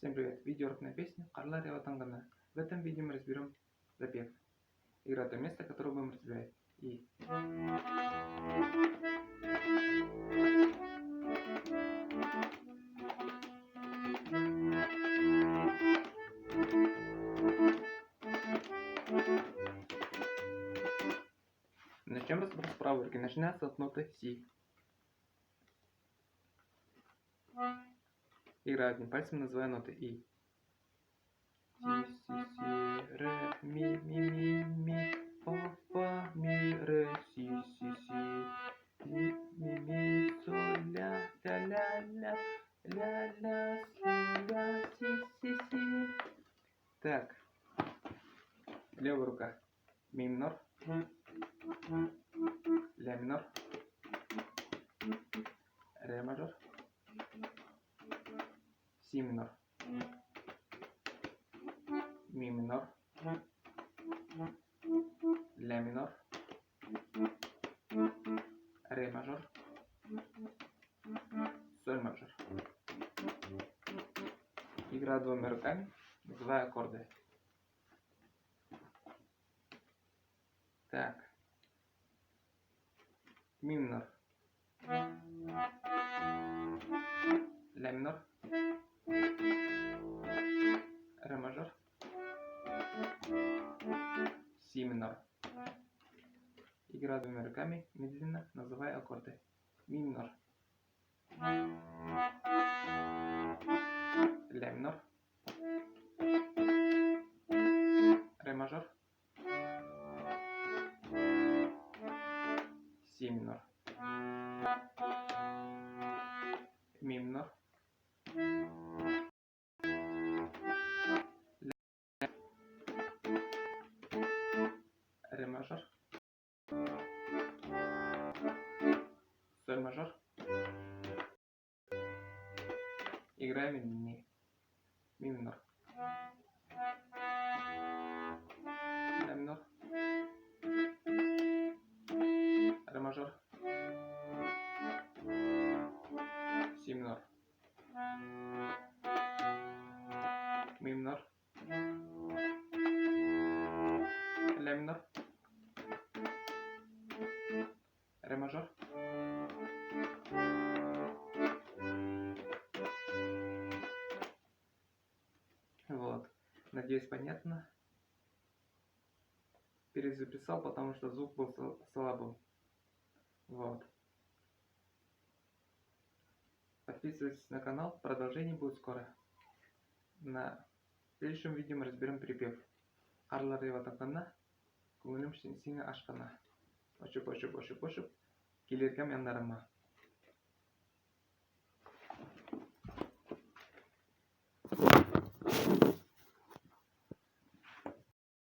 Всем привет! Видеоурок песни Карла Реватангана. В этом видео мы разберем запев. Игра то место, которое будем разбирать. И. Начнем разбор с правой руки. Начинается от ноты Си. Играю одним пальцем, называя ноты И. Си, си, си, ре, ми, ми, фа, ми, ре, си, ми, соль, ля, ля, соль, ля, си. Так, левая рука. Ми минор, ля минор, ре мажор, си минор, ми минор, ля минор, ре мажор, соль мажор. Играю двумя руками, называя аккорды. Так. Ми минор, ля минор, ре мажор, си минор. Играю двумя руками, медленно называя аккорды. Ми минор, ля минор, ре мажор, си минор, ми минор, ре мажор, соль мажор. Играем медленнее. Ми минор, ля минор, ре мажор, си минор, ми минор, ля минор, ре мажор, вот. Надеюсь, понятно. Перезаписал, потому что звук был слабым. Вот. Подписывайтесь на канал, продолжение будет скоро. На следующем видео мы разберем припев. Карла Реватангана, көңілім сені ашқана. Ашып, келеркем яндарыма.